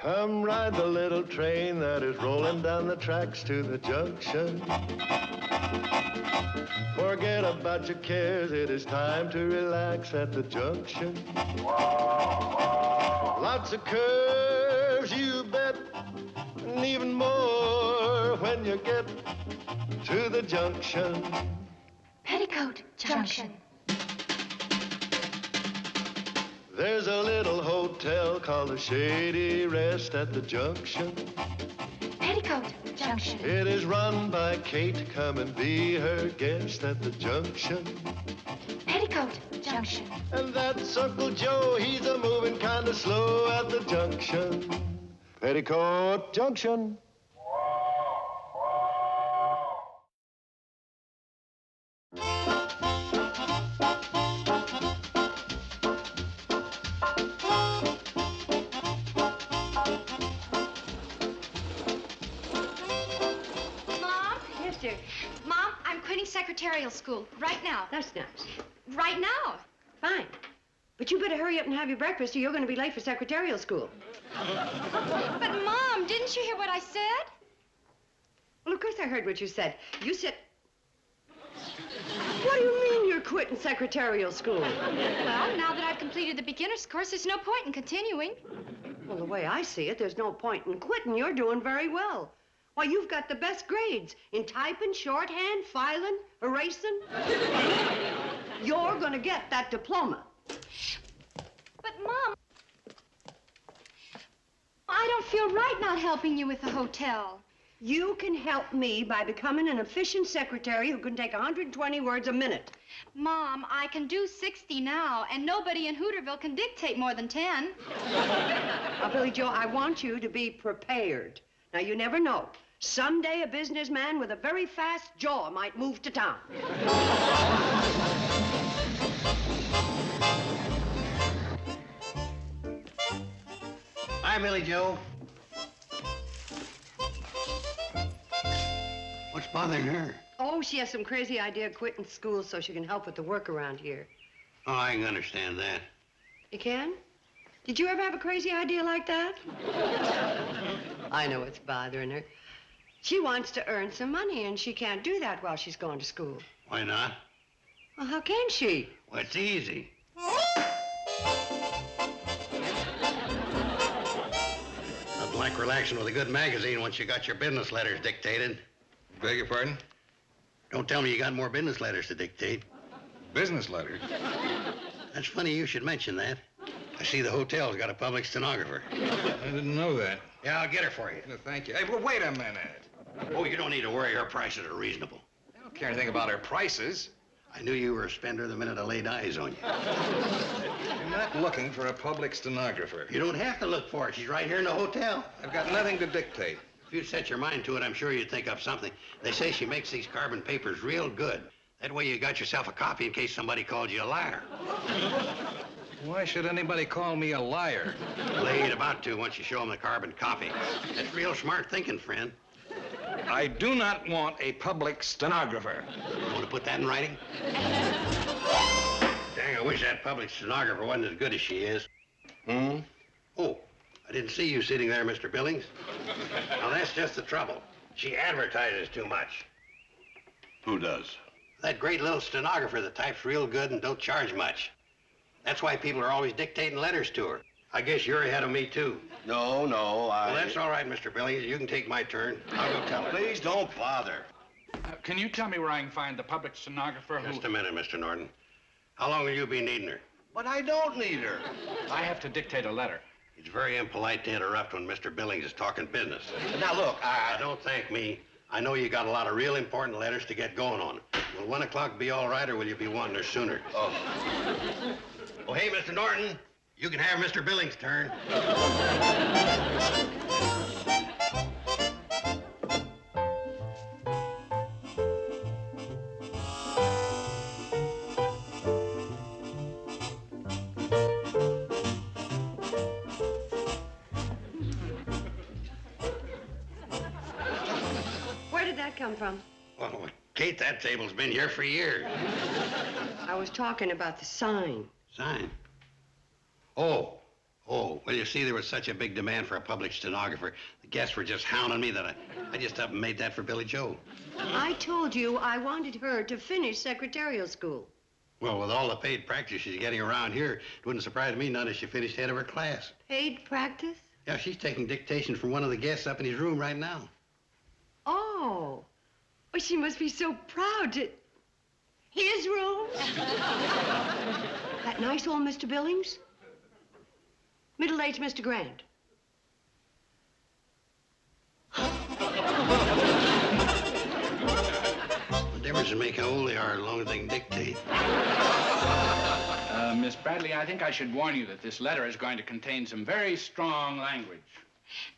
Come ride the little train that is rolling down the tracks to the junction. Forget about your cares, it is time to relax at the junction. Lots of curves, you bet, and even more when you get to the junction. Petticoat Junction. There's a little hotel called the Shady Rest at the junction. Petticoat Junction. It is run by Kate. Come and be her guest at the junction. Petticoat Junction. And that's Uncle Joe. He's a moving kind of slow at the junction. Petticoat Junction. Secretarial school, right now. That's nice. Right now. Fine. But you better hurry up and have your breakfast or you're going to be late for secretarial school. But, Mom, didn't you hear what I said? Well, of course I heard what you said. You said... What do you mean you're quitting secretarial school? Well, now that I've completed the beginner's course, there's no point in continuing. Well, the way I see it, there's no point in quitting. You're doing very well. Why, you've got the best grades in typing, shorthand, filing, erasing. You're going to get that diploma. But, Mom, I don't feel right not helping you with the hotel. You can help me by becoming an efficient secretary who can take 120 words a minute. Mom, I can do 60 now, and nobody in Hooterville can dictate more than 10. Now, Billie Jo, I want you to be prepared. Now, you never know. Someday a businessman with a very fast jaw might move to town. Hi, Billie Jo. What's bothering her? Oh, she has some crazy idea of quitting school so she can help with the work around here. Oh, I can understand that. You can? Did you ever have a crazy idea like that? I know what's bothering her. She wants to earn some money, and she can't do that while she's going to school. Why not? Well, how can she? Well, it's easy. Nothing like relaxing with a good magazine once you got your business letters dictated. Beg your pardon? Don't tell me you got more business letters to dictate. Business letters? That's funny you should mention that. I see the hotel's got a public stenographer. I didn't know that. Yeah, I'll get her for you. No, thank you. Hey, well, wait a minute. Oh, you don't need to worry. Her prices are reasonable. I don't care anything about her prices. I knew you were a spender the minute I laid eyes on you. I'm not looking for a public stenographer. You don't have to look for her. She's right here in the hotel. I've got nothing to dictate. If you'd set your mind to it, I'm sure you'd think up something. They say she makes these carbon papers real good. That way you got yourself a copy in case somebody called you a liar. Why should anybody call me a liar? Well, they ain't about to once you show them the carbon copy. That's real smart thinking, friend. I do not want a public stenographer. You want to put that in writing? Dang, I wish that public stenographer wasn't as good as she is. Hmm? Oh, I didn't see you sitting there, Mr. Billings. Now, that's just the trouble. She advertises too much. Who does? That great little stenographer that types real good and don't charge much. That's why people are always dictating letters to her. I guess you're ahead of me, too. No, Well, that's all right, Mr. Billings. You can take my turn. I'll go tell her. Please don't bother. Can you tell me where I can find the public stenographer who... Just a minute, Mr. Norton. How long will you be needing her? But I don't need her. I have to dictate a letter. It's very impolite to interrupt when Mr. Billings is talking business. Now, look, Don't thank me. I know you got a lot of real important letters to get going on. Will 1 o'clock be all right, or will you be wanting her sooner? Oh. Oh, hey, Mr. Norton. You can have Mr. Billings' turn. Where did that come from? Well, Kate, that table's been here for years. I was talking about the sign. Sign? Oh, Oh, well, you see, there was such a big demand for a public stenographer. The guests were just hounding me that I just up and made that for Billie Jo. I told you I wanted her to finish secretarial school. Well, with all the paid practice she's getting around here, it wouldn't surprise me none if she finished head of her class. Paid practice? Yeah, she's taking dictation from one of the guests up in his room right now. Oh. Well, she must be so proud to... His room? That nice old Mr. Billings? Middle-aged Mr. Grant? What difference does it make how old they are as long as they can dictate? Miss Bradley, I think I should warn you that this letter is going to contain some very strong language.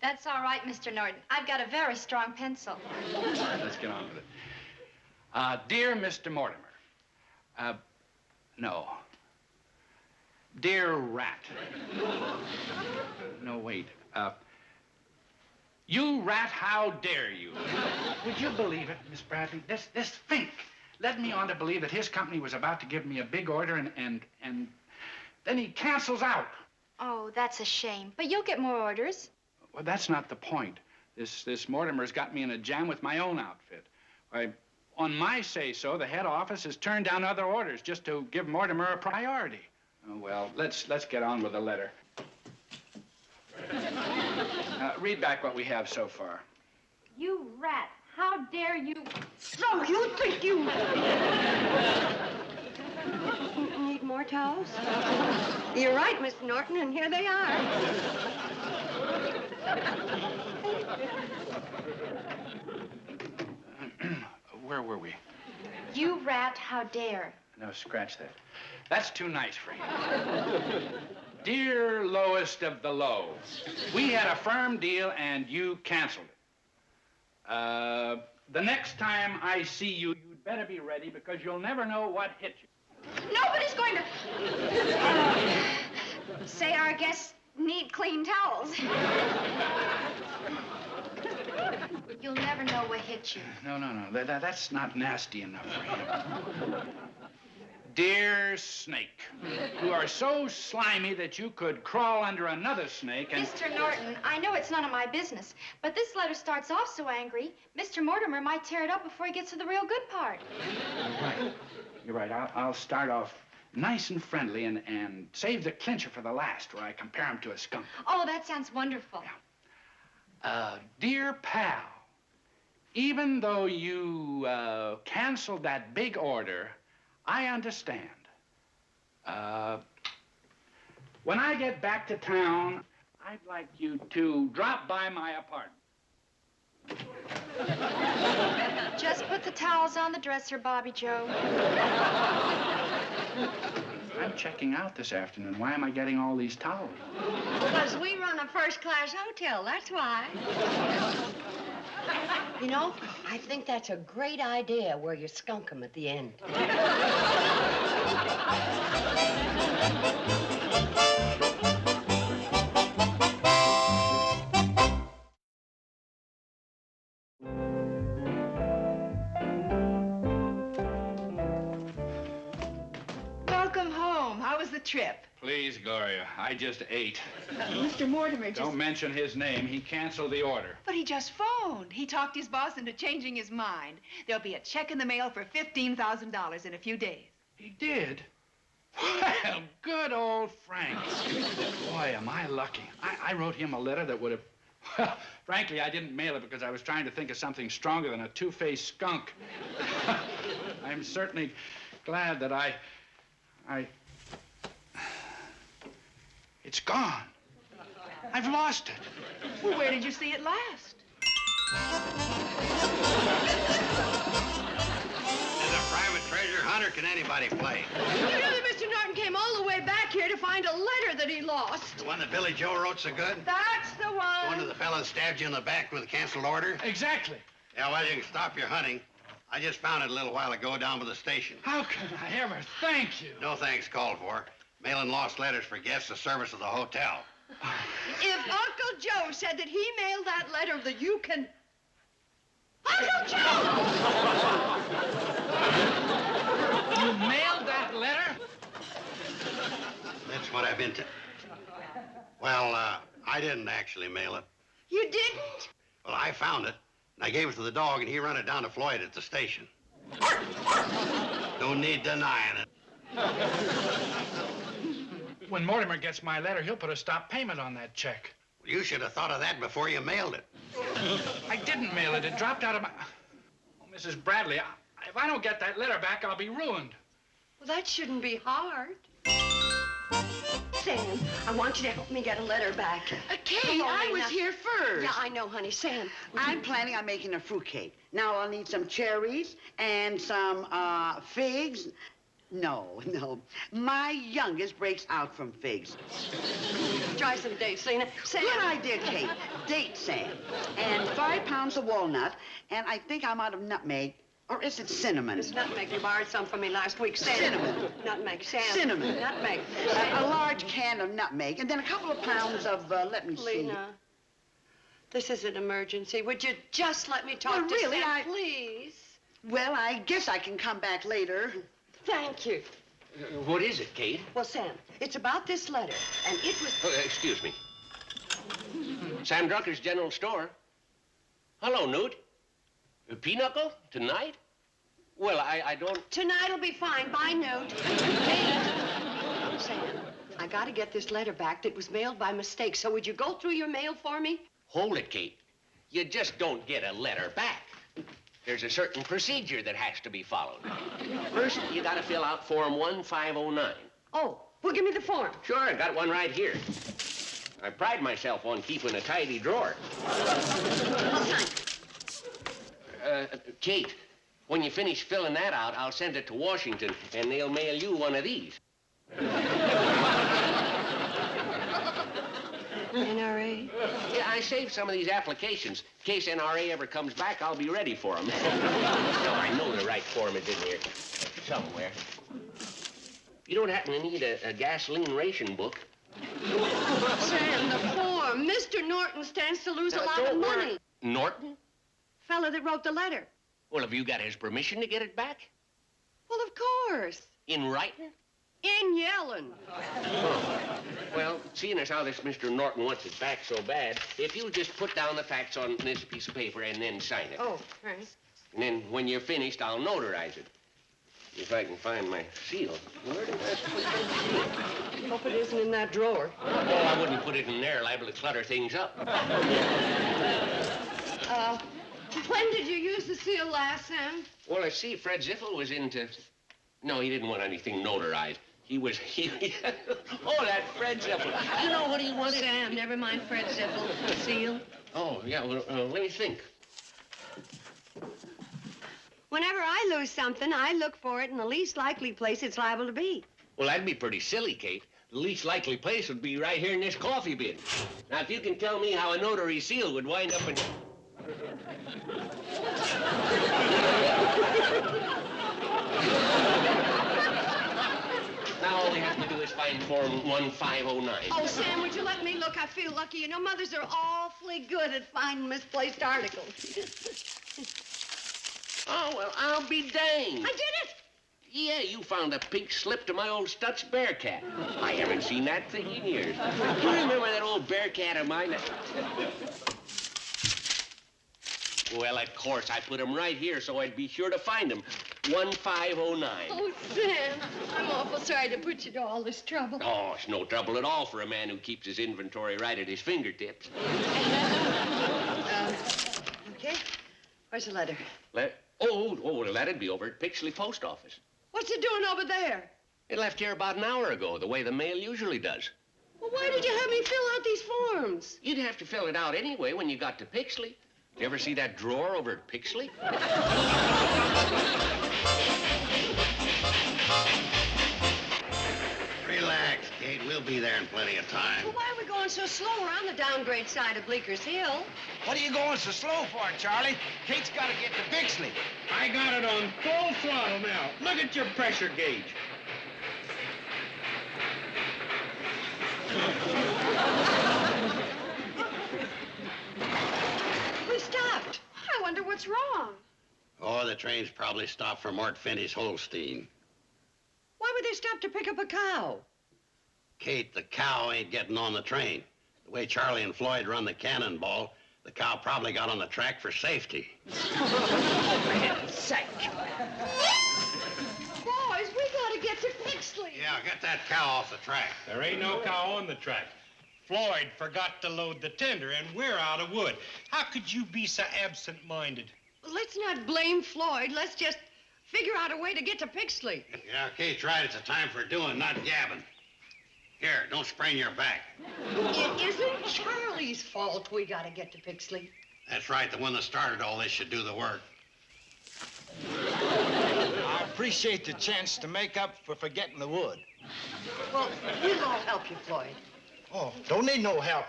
That's all right, Mr. Norton. I've got a very strong pencil. All right, let's get on with it. Dear Mr. Mortimer. No. Dear Rat. No, wait. You rat, how dare you? Would you believe it, Miss Bradley? This Fink led me on to believe that his company was about to give me a big order, and then he cancels out. Oh, that's a shame. But you'll get more orders. Well, that's not the point. This Mortimer's got me in a jam with my own outfit. On my say-so, the head office has turned down other orders just to give Mortimer a priority. Oh, well, let's get on with the letter. Read back what we have so far. You rat. How dare you? So you think you... Need more towels? You're right, Mr. Norton, and here they are. Where were we? You rat, how dare. No, scratch that. That's too nice for you. Dear lowest of the low, we had a firm deal and you canceled it. The next time I see you, you'd better be ready because you'll never know what hit you. Nobody's going to... say our guests need clean towels. You'll never know what hit you. No. That's not nasty enough for him. Dear snake, you are so slimy that you could crawl under another snake and... Mr. Norton, I know it's none of my business, but this letter starts off so angry, Mr. Mortimer might tear it up before he gets to the real good part. You're right. I'll start off nice and friendly and save the clincher for the last, where I compare him to a skunk. Oh, that sounds wonderful. Yeah. Dear pal, even though you canceled that big order, I understand. When I get back to town, I'd like you to drop by my apartment. Just put the towels on the dresser, Bobbie Jo. I'm checking out this afternoon. Why am I getting all these towels? Because we run a first-class hotel, that's why. You know, I think that's a great idea where you skunk them at the end. Welcome home. How was the trip? Please, Gloria, I just ate. Mr. Mortimer just... Don't mention his name. He canceled the order. But he just phoned. He talked his boss into changing his mind. There'll be a check in the mail for $15,000 in a few days. He did? Well, good old Frank. Boy, am I lucky. I wrote him a letter that would have... Well, frankly, I didn't mail it because I was trying to think of something stronger than a two-faced skunk. I'm certainly glad that I... It's gone. I've lost it. Well, where did you see it last? As a private treasure hunter, can anybody play? You know that Mr. Norton came all the way back here to find a letter that he lost. The one that Billie Jo wrote so good? That's the The one. one that the fella stabbed you in the back with a canceled order? Exactly. Yeah, well, you can stop your hunting. I just found it a little while ago down by the station. How can I ever thank you? No thanks called for. Mailing lost letters for guests, the service of the hotel. If Uncle Joe said that he mailed that letter, that you can... Uncle Joe! You mailed that letter? That's what I've been Well, I didn't actually mail it. You didn't? Well, I found it, and I gave it to the dog, and he run it down to Floyd at the station. No need denying it. When Mortimer gets my letter, he'll put a stop payment on that check. Well, you should have thought of that before you mailed it. I didn't mail it. It dropped out of my... Oh, Mrs. Bradley, if I don't get that letter back, I'll be ruined. Well, that shouldn't be hard. Sam, I want you to help me get a letter back. Kaye, I was here first. Yeah, I know, honey. Sam. I'm planning on making a fruitcake. Now I'll need some cherries and some figs. No. My youngest breaks out from figs. Try some dates, Lena. Sam. Good idea, Kate. Date, Sam. And 5 pounds of walnut. And I think I'm out of nutmeg. Or is it cinnamon? It's nutmeg. You borrowed some from me last week. Sam. Cinnamon. Nutmeg. Sam. Cinnamon. Nutmeg. A large can of nutmeg. And then a couple of pounds of, let me see. Lena, this is an emergency. Would you just let me talk to really, Sam, please? Well, I guess I can come back later. Thank you. What is it, Kate? Well, Sam, it's about this letter, and it was... Oh, excuse me. Sam Drucker's General Store. Hello, Newt. Pinochle? Tonight? Well, I don't... Tonight'll be fine. Bye, Newt. Sam, I gotta get this letter back that was mailed by mistake, so would you go through your mail for me? Hold it, Kate. You just don't get a letter back. There's a certain procedure that has to be followed. First, you gotta fill out Form 1509. Oh, well, give me the form. Sure, I got one right here. I pride myself on keeping a tidy drawer. I'll sign. Kate, when you finish filling that out, I'll send it to Washington, and they'll mail you one of these. NRA? Yeah, I saved some of these applications. In case NRA ever comes back, I'll be ready for them. No, I know the right form is in here somewhere. You don't happen to need a gasoline ration book? Sam, the form. Mr. Norton stands to lose a lot of money. Norton? Fella that wrote the letter. Well, have you got his permission to get it back? Well, of course. In writing? In yelling. Oh. Well, seeing as how this Mr. Norton wants it back so bad, if you'll just put down the facts on this piece of paper and then sign it. Oh, right. And then when you're finished, I'll notarize it. If I can find my seal. Where did I put my seal? Hope it isn't in that drawer. Oh, I wouldn't put it in there, liable to clutter things up. When did you use the seal last, Sam? Well, I see Fred Ziffel was into... No, he didn't want anything notarized. Oh, that Fred Ziffel. You know what he wanted? Sam, never mind Fred Ziffel. The seal. Oh, yeah, well, let me think. Whenever I lose something, I look for it in the least likely place it's liable to be. Well, that'd be pretty silly, Kate. The least likely place would be right here in this coffee bin. Now, if you can tell me how a notary seal would wind up in... Now all we have to do is find Form 1509. Oh, Sam, would you let me look? I feel lucky. You know, mothers are awfully good at finding misplaced articles. Oh, well, I'll be danged. I did it! Yeah, you found a pink slip to my old Stutz Bearcat. I haven't seen that thing in years. You remember that old Bearcat of mine? Well, of course, I put him right here so I'd be sure to find him. 1509. Oh, Sam, I'm awful sorry to put you to all this trouble. Oh, it's no trouble at all for a man who keeps his inventory right at his fingertips. Okay. Where's the letter? Oh, well, that'd be over at Pixley Post Office. What's it doing over there? It left here about an hour ago, the way the mail usually does. Well, why did you have me fill out these forms? You'd have to fill it out anyway when you got to Pixley. Did you ever see that drawer over at Pixley? Relax, Kate. We'll be there in plenty of time. Well, why are we going so slow? We're on the downgrade side of Bleeker's Hill. What are you going so slow for, Charlie? Kate's got to get to Bixley. I got it on full throttle now. Look at your pressure gauge. We stopped. I wonder what's wrong. Oh, the train's probably stopped for Mort Finney's Holstein. Why would they stop to pick up a cow? Kate, the cow ain't getting on the train. The way Charlie and Floyd run the Cannonball, the cow probably got on the track for safety. For heaven's sake. Boys, we gotta get to Pixley. Yeah, get that cow off the track. There ain't no cow on the track. Floyd forgot to load the tender, and we're out of wood. How could you be so absent-minded? Let's not blame Floyd. Let's just figure out a way to get to Pixley. Yeah, Kate's right. It's a time for doing, not gabbing. Here, don't sprain your back. It isn't Charlie's fault we gotta get to Pixley. That's right. The one that started all this should do the work. I appreciate the chance to make up for forgetting the wood. Well, we'll all help you, Floyd. Oh, don't need no help.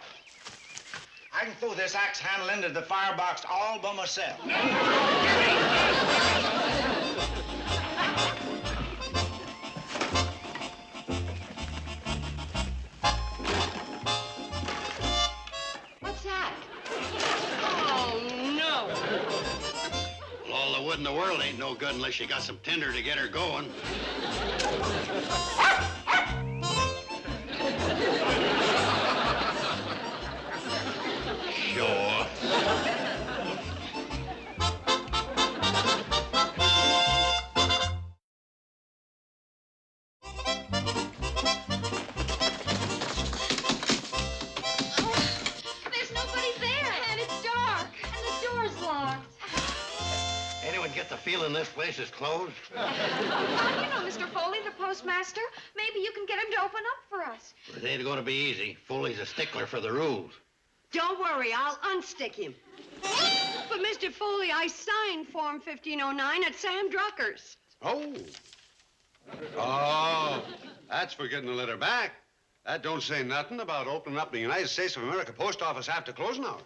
I can throw this axe handle into the firebox all by myself. What's that? Oh, no. Well, all the wood in the world ain't no good unless you got some tinder to get her going. Show off. There's nobody there, and it's dark, and the door's locked. Anyone get the feeling this place is closed? You know, Mr. Foley, the postmaster. Maybe you can get him to open up for us. It ain't going to be easy. Foley's a stickler for the rules. Don't worry, I'll unstick him. But, Mr. Foley, I signed Form 1509 at Sam Drucker's. Oh. Oh, that's for getting the letter back. That don't say nothing about opening up the United States of America post office after closing hours.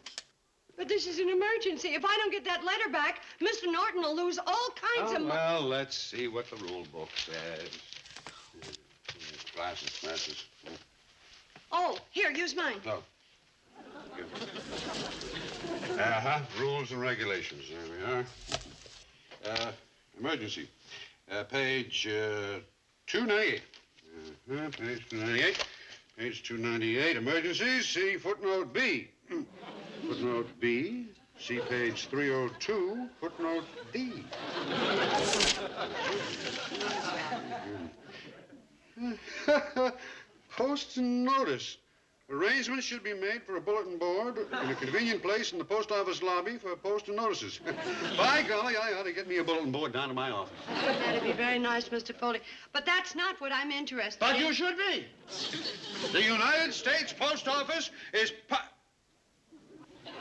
But this is an emergency. If I don't get that letter back, Mr. Norton will lose all kinds of money. Well, let's see what the rule book says. Glasses. Oh, here, use mine. Oh. Uh-huh. Rules and regulations. There we are. Emergency. Page 298. Page 298. Page 298. Emergencies. See footnote B. Footnote B. See page 302. Footnote D. Post and notice. Arrangements should be made for a bulletin board in a convenient place in the post office lobby for post and notices. By golly, I ought to get me a bulletin board down to my office. That'd be very nice, Mr. Foley. But that's not what I'm interested in. But you should be. The United States Post Office is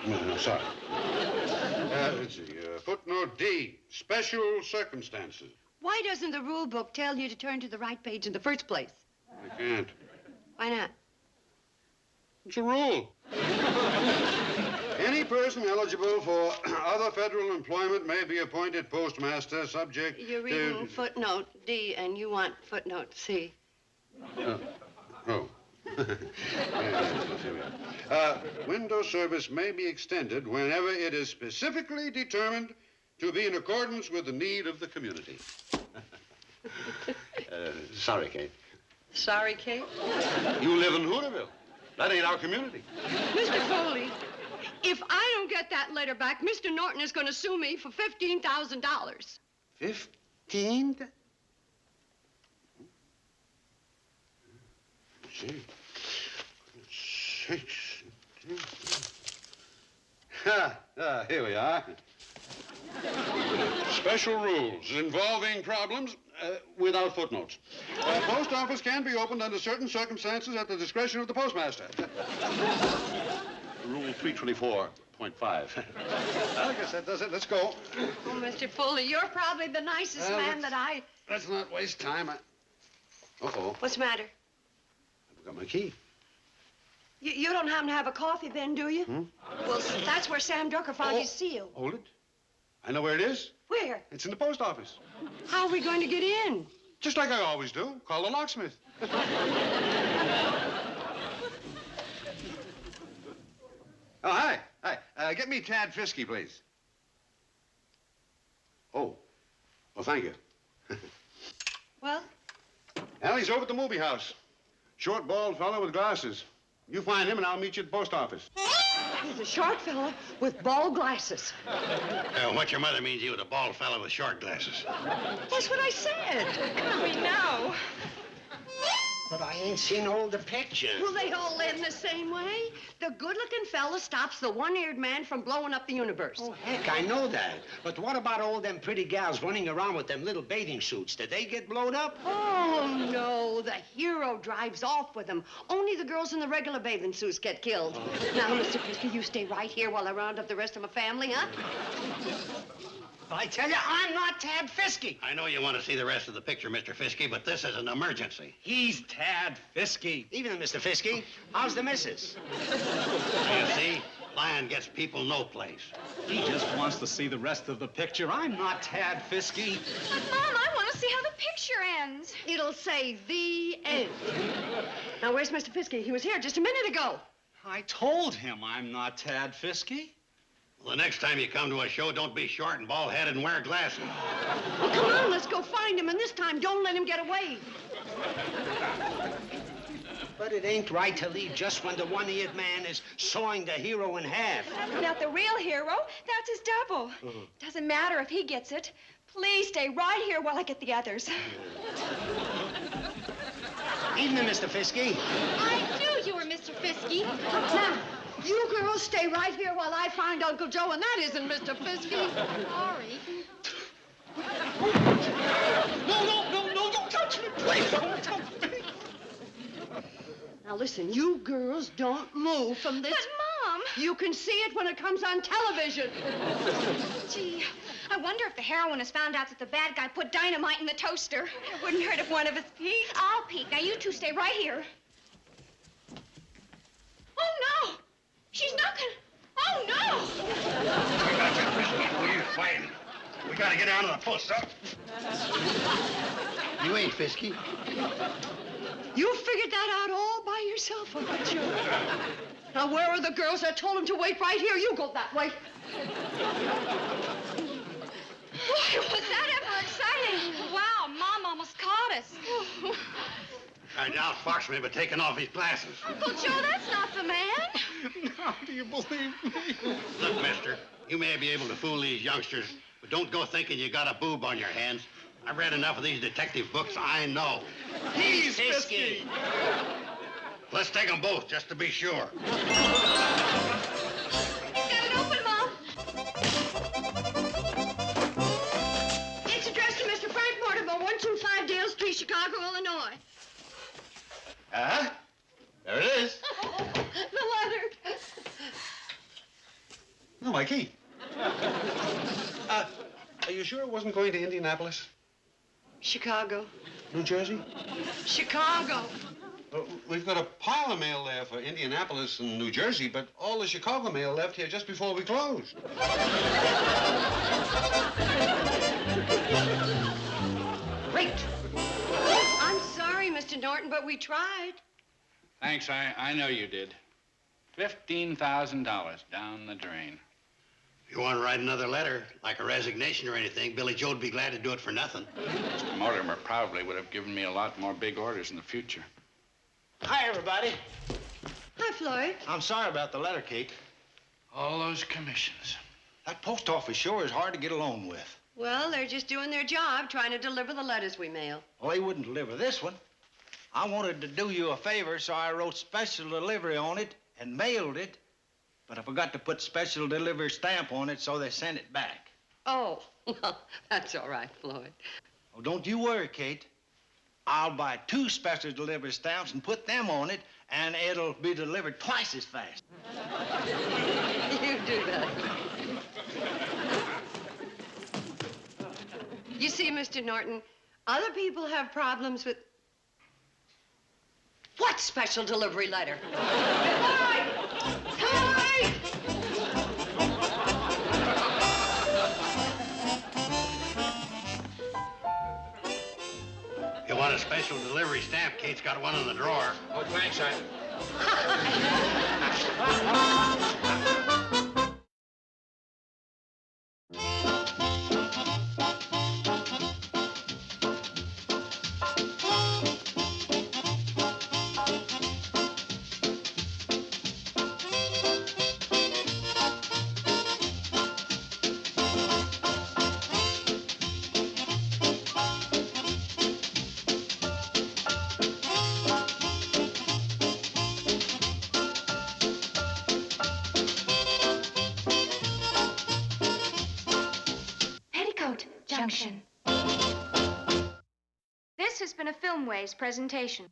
No, sorry. Let's see. Footnote D, special circumstances. Why doesn't the rule book tell you to turn to the right page in the first place? I can't. Why not? It's a rule. Any person eligible for other federal employment may be appointed postmaster subject You're reading footnote D, and you want footnote C. Window service may be extended whenever it is specifically determined to be in accordance with the need of the community. Sorry, Kate. Sorry, Kate? You live in Hooterville. That ain't our community. Mr. Foley, if I don't get that letter back, Mr. Norton is going to sue me for $15,000. 15? Gee. 6. Here we are. Special rules involving problems without footnotes. Post office can be opened under certain circumstances at the discretion of the postmaster. Rule 324.5. I guess that does it. Let's go. Oh, Mr. Foley, you're probably the nicest man that I... Let's not waste time. Uh-oh. What's the matter? I've got my key. You don't happen to have a coffee bin, do you? Well, that's where Sam Drucker found his seal. Hold it. I know where it is. Where? It's in the post office. How are we going to get in? Just like I always do. Call the locksmith. Oh, hi. Hi. Get me Tad Frisky, please. Oh. Well, thank you. Well? Allie's over at the movie house. Short, bald fellow with glasses. You find him, and I'll meet you at the post office. He's a short fella with bald glasses. What your mother means, he was a bald fella with short glasses. That's what I said. We know. But I ain't seen all the pictures. Well, they all end the same way. The good-looking fella stops the one-eared man from blowing up the universe. Oh, heck, I know that. But what about all them pretty gals running around with them little bathing suits? Did they get blown up? Oh, no. The hero drives off with them. Only the girls in the regular bathing suits get killed. Now, Mr. Fisker, you stay right here while I round up the rest of my family, huh? I tell you, I'm not Tad Fiske. I know you want to see the rest of the picture, Mr. Fiske, but this is an emergency. He's Tad Fiske. Evening, Mr. Fiske. How's the missus? You see, Lion gets people no place. He just wants to see the rest of the picture. I'm not Tad Fiske. But, Mom, I want to see how the picture ends. It'll say the end. Now, where's Mr. Fiske? He was here just a minute ago. I told him I'm not Tad Fiske. Well, the next time you come to a show, don't be short and bald-headed and wear glasses. Well, come on, let's go find him, and this time don't let him get away. But it ain't right to leave just when the one-eared man is sawing the hero in half. That's not the real hero. That's his double. Doesn't matter if he gets it. Please stay right here while I get the others. Evening, Mr. Fiske. I knew you were Mr. Fiske. Now, you girls stay right here while I find Uncle Joe, and that isn't Mr. Fiske. Sorry. No, don't touch me. Please don't touch me. Now, listen, you girls don't move from this. But, Mom. You can see it when it comes on television. Gee, I wonder if the heroine has found out that the bad guy put dynamite in the toaster. It wouldn't hurt if one of us peeked. I'll peek. Now, you two stay right here. Oh, no! She's knocking. Oh, no! We got you, Fiske. We're fighting. We got to get down to the post up. You ain't Fiske. You figured that out all by yourself, Uncle Joe. Now, where are the girls that told him to wait right here? You go that way. Boy, was that ever exciting! Wow, Mom almost caught us. I doubt Fox may be taking off his glasses. Uncle Joe, that's not the man. How do you believe me? Look, mister, you may be able to fool these youngsters, but don't go thinking you got a boob on your hands. I've read enough of these detective books, I know. He's Fiske. Let's take them both, just to be sure. He's got it open, Mom. It's addressed to Mr. Frank Mortimer, 125 Dale Street, Chicago, Illinois. There it is. The letter. Oh, my key. Are you sure it wasn't going to Indianapolis? Chicago. New Jersey? Chicago. We've got a pile of mail there for Indianapolis and New Jersey, but all the Chicago mail left here just before we closed. Great. I'm sorry, Mr. Norton, but we tried. Thanks, I know you did. $15,000 down the drain. If you want to write another letter, like a resignation or anything, Billie Jo would be glad to do it for nothing. Mr. Mortimer probably would have given me a lot more big orders in the future. Hi, everybody. Hi, Floyd. I'm sorry about the letter, Kate. All those commissions. That post office sure is hard to get along with. Well, they're just doing their job, trying to deliver the letters we mail. Well, they wouldn't deliver this one. I wanted to do you a favor, so I wrote special delivery on it and mailed it. But I forgot to put special delivery stamp on it, so they sent it back. Oh, well, that's all right, Floyd. Oh, don't you worry, Kate. I'll buy 2 special delivery stamps and put them on it, and it'll be delivered twice as fast. You do that. You see, Mr. Norton, other people have problems with... What special delivery letter? Hi! Hi! You want a special delivery stamp? Kate's got one in the drawer. Oh, thanks, Junction. This has been a Filmways presentation.